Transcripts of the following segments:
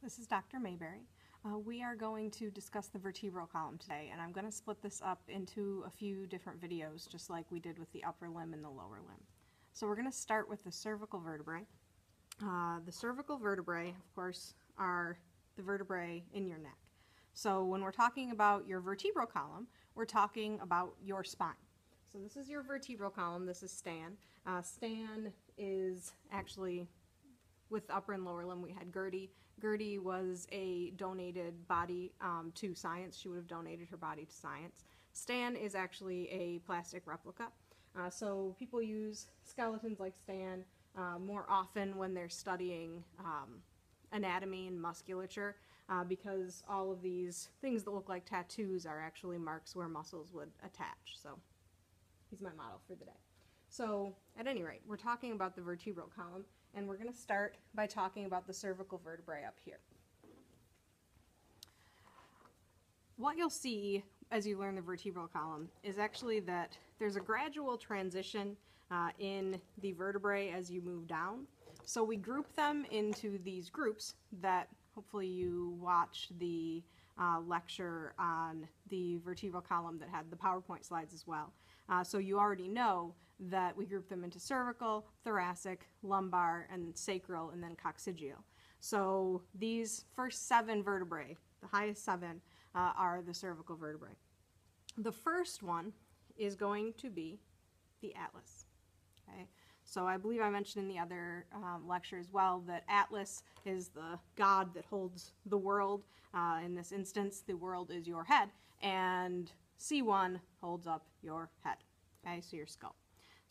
This is Dr. Mayberry. We are going to discuss the vertebral column today, and I'm going to split this up into a few different videos, just like we did with the upper limb and the lower limb. So we're going to start with the cervical vertebrae. The cervical vertebrae, of course, are the vertebrae in your neck. So when we're talking about your vertebral column, we're talking about your spine. So this is your vertebral column. This is Stan. Stan is actually, with upper and lower limb, we had Gertie. Gertie was a donated body to science. She would have donated her body to science. Stan is actually a plastic replica. So people use skeletons like Stan more often when they're studying anatomy and musculature because all of these things that look like tattoos are actually marks where muscles would attach. So he's my model for the day. So at any rate, we're talking about the vertebral column, and we're going to start by talking about the cervical vertebrae up here. What you'll see as you learn the vertebral column is actually that there's a gradual transition in the vertebrae as you move down. So we group them into these groups that hopefully you watched the lecture on the vertebral column that had the PowerPoint slides as well. So you already know that we group them into cervical, thoracic, lumbar, and sacral, and then coccygeal. So these first 7 vertebrae, the highest 7, are the cervical vertebrae. The first one is going to be the atlas. Okay? So I believe I mentioned in the other lecture as well that Atlas is the god that holds the world. In this instance, the world is your head, and C1 holds up your head, okay, so your skull.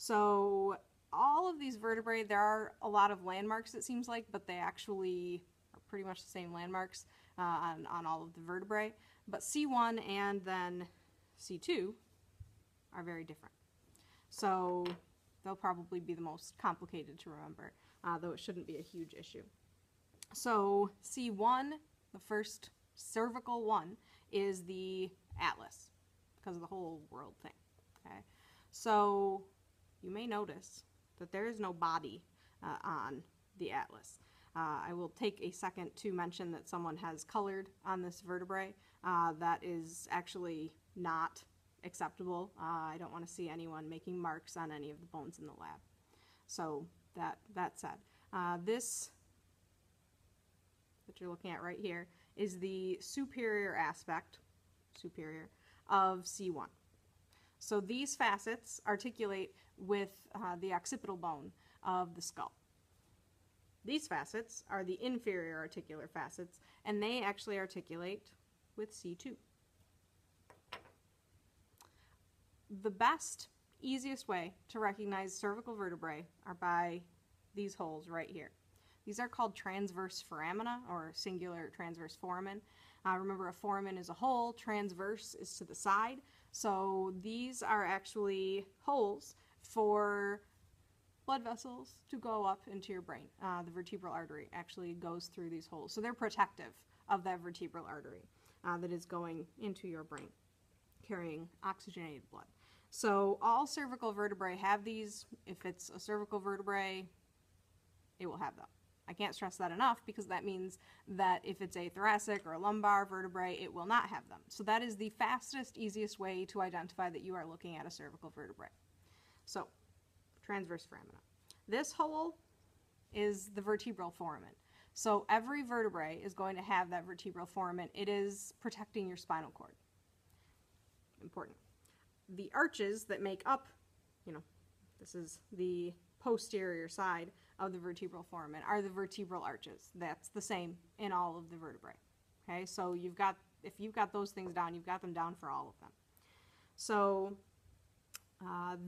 So all of these vertebrae, there are a lot of landmarks, it seems like, but they actually are pretty much the same landmarks on all of the vertebrae. But C1 and then C2 are very different. So they'll probably be the most complicated to remember, though it shouldn't be a huge issue. So C1, the first cervical one, is the atlas, because of the whole world thing. Okay? So you may notice that there is no body on the atlas. I will take a second to mention that someone has colored on this vertebrae. That is actually not acceptable. I don't want to see anyone making marks on any of the bones in the lab. So that said, this that you're looking at right here is the superior aspect, of C1. So these facets articulate with the occipital bone of the skull. These facets are the inferior articular facets, and they actually articulate with C2. The best, easiest way to recognize cervical vertebrae are by these holes right here. These are called transverse foramina, or singular transverse foramen. Remember, a foramen is a hole, transverse is to the side. So these are actually holes for blood vessels to go up into your brain. The vertebral artery actually goes through these holes. So they're protective of that vertebral artery that is going into your brain, carrying oxygenated blood. So all cervical vertebrae have these. If it's a cervical vertebrae, it will have them. I can't stress that enough, because that means that if it's a thoracic or a lumbar vertebrae, it will not have them. So that is the fastest, easiest way to identify that you are looking at a cervical vertebrae. So, transverse foramina. This hole is the vertebral foramen. So every vertebrae is going to have that vertebral foramen. It is protecting your spinal cord. Important. The arches that make up, this is the posterior side of the vertebral foramen, are the vertebral arches. That's the same in all of the vertebrae. Okay, so if you've got those things down, you've got them down for all of them. So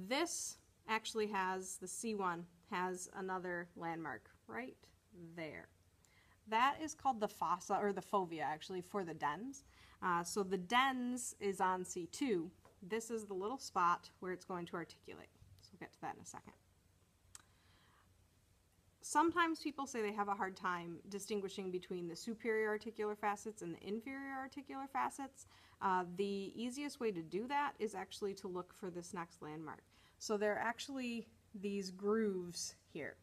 this actually has, the C1 has another landmark right there. That is called the fossa, or the fovea actually, for the dens. So the dens is on C2. This is the little spot where it's going to articulate. So we'll get to that in a second. Sometimes people say they have a hard time distinguishing between the superior articular facets and the inferior articular facets. The easiest way to do that is actually to look for this next landmark. So there are actually these grooves here.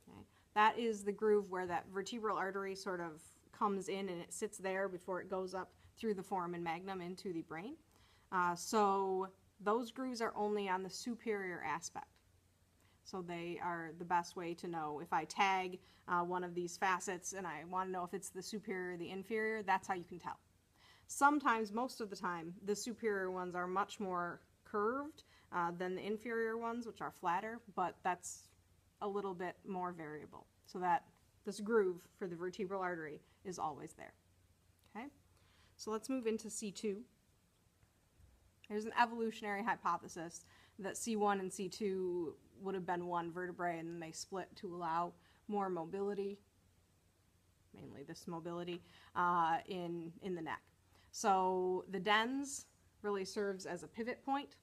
Okay? That is the groove where that vertebral artery sort of comes in and it sits there before it goes up through the foramen magnum into the brain. So those grooves are only on the superior aspect. So they are the best way to know. If I tag one of these facets and I want to know if it's the superior or the inferior, that's how you can tell. Sometimes, most of the time, the superior ones are much more curved than the inferior ones, which are flatter, but that's a little bit more variable. So that this groove for the vertebral artery is always there. Okay, so let's move into C2. There's an evolutionary hypothesis that C1 and C2 would have been one vertebrae and then they split to allow more mobility, mainly this mobility, in the neck. So the dens really serves as a pivot point.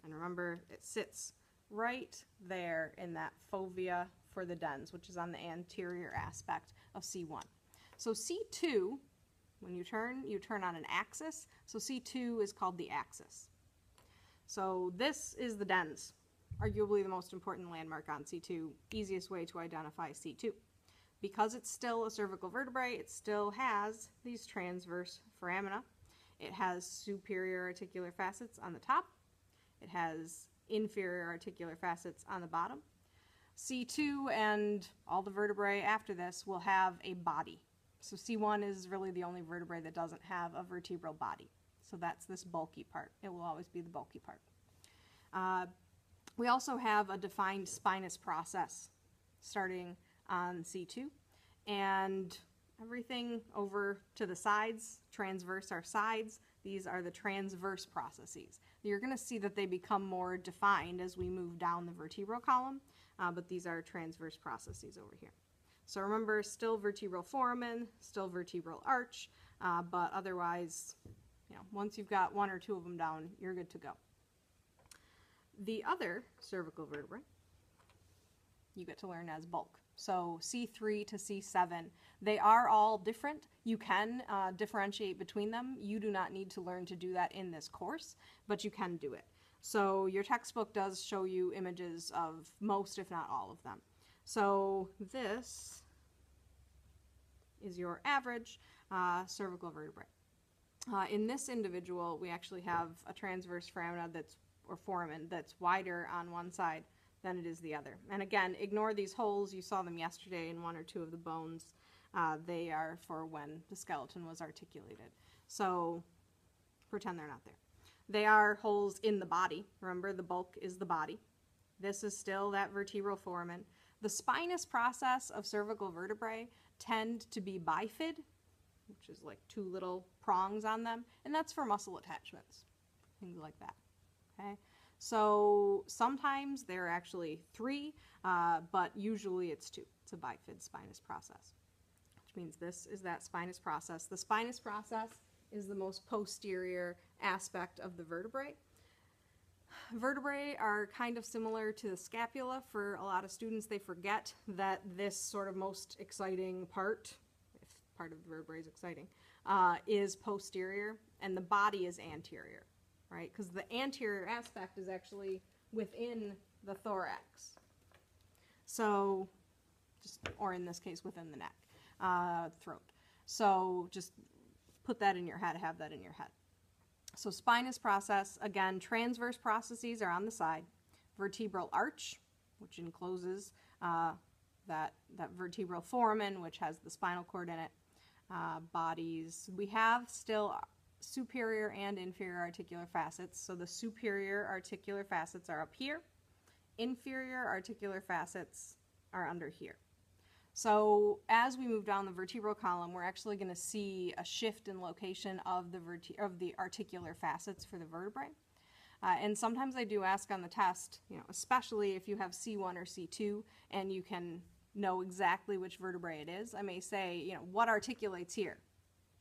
And remember, it sits right there in that fovea for the dens, which is on the anterior aspect of C1. So C2, when you turn on an axis. So C2 is called the axis. So this is the dens, arguably the most important landmark on C2, easiest way to identify C2. Because it's still a cervical vertebrae, it still has these transverse foramina. It has superior articular facets on the top. It has inferior articular facets on the bottom. C2 and all the vertebrae after this will have a body. So C1 is really the only vertebrae that doesn't have a vertebral body. So that's this bulky part. It will always be the bulky part. We also have a defined spinous process starting on C2, and everything over to the sides, transverse are sides, these are the transverse processes. You're going to see that they become more defined as we move down the vertebral column, but these are transverse processes over here. So remember, still vertebral foramen, still vertebral arch, but otherwise, once you've got one or two of them down, you're good to go. The other cervical vertebrae you get to learn as bulk. So C3 to C7, they are all different. You can differentiate between them. You do not need to learn to do that in this course, but you can do it. So your textbook does show you images of most, if not all of them. So this is your average cervical vertebrae. In this individual, we actually have a transverse foramina or foramen that's wider on one side than it is the other. And again, ignore these holes. You saw them yesterday in one or two of the bones. They are for when the skeleton was articulated. So pretend they're not there. They are holes in the body. Remember, the bulk is the body. This is still that vertebral foramen. The spinous process of cervical vertebrae tend to be bifid, which is like two little prongs on them, and that's for muscle attachments, things like that. Okay, so sometimes there are actually three, but usually it's two. It's a bifid spinous process, which means this is that spinous process. The spinous process is the most posterior aspect of the vertebrae. Vertebrae are kind of similar to the scapula. For a lot of students, they forget that this sort of most exciting part, if part of the vertebrae is exciting, is posterior, and the body is anterior, right? Because the anterior aspect is actually within the thorax. So, or in this case, within the neck, throat. So just put that in your head, have that in your head. So spinous process, again, transverse processes are on the side. Vertebral arch, which encloses that vertebral foramen, which has the spinal cord in it. Bodies, we have still superior and inferior articular facets. So the superior articular facets are up here. Inferior articular facets are under here. So as we move down the vertebral column, we're actually going to see a shift in location of the articular facets for the vertebrae. And sometimes I do ask on the test, especially if you have C1 or C2 and you can know exactly which vertebrae it is, I may say, what articulates here?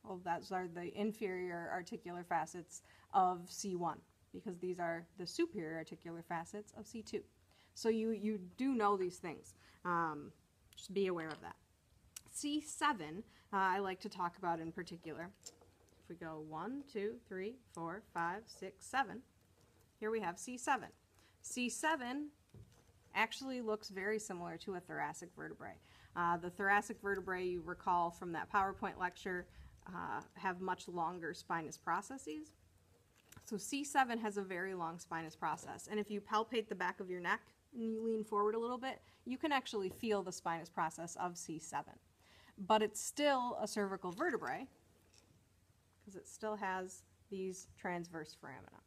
Well, those are the inferior articular facets of C1 because these are the superior articular facets of C2. So you do know these things. Just be aware of that. C7, I like to talk about in particular. If we go 1, 2, 3, 4, 5, 6, 7, here we have C7. C7 actually looks very similar to a thoracic vertebrae. The thoracic vertebrae, you recall from that PowerPoint lecture, have much longer spinous processes. So C7 has a very long spinous process, and if you palpate the back of your neck and you lean forward a little bit, you can actually feel the spinous process of C7. But it's still a cervical vertebrae because it still has these transverse foramina.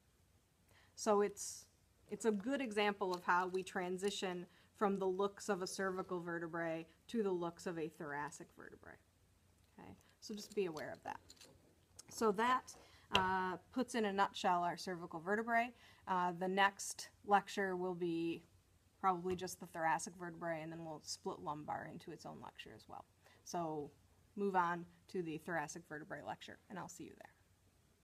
So it's a good example of how we transition from the looks of a cervical vertebrae to the looks of a thoracic vertebrae. Okay, so just be aware of that. So that puts in a nutshell our cervical vertebrae. The next lecture will be probably just the thoracic vertebrae, and then we'll split lumbar into its own lecture as well. So move on to the thoracic vertebrae lecture, and I'll see you there.